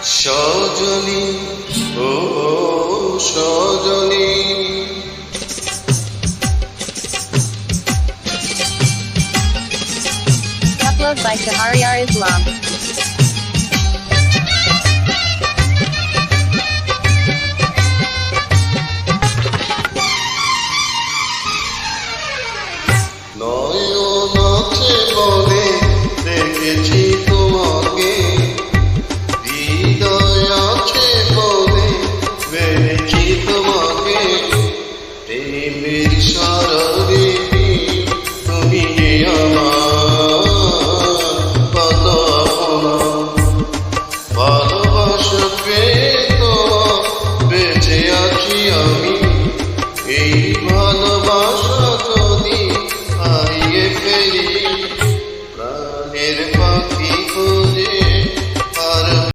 Sajani O Sajani Upload by Shahryar Islam. নয়ন আছে বলে দেখেছি তোমাকে, হৃদয় আছে বলে বেড়েছি তোমাকে, প্রেমের সাররে তুমি আমার কত আপনা, ভালোবাসা পেয়ে তো বেঁচে আছি আমি।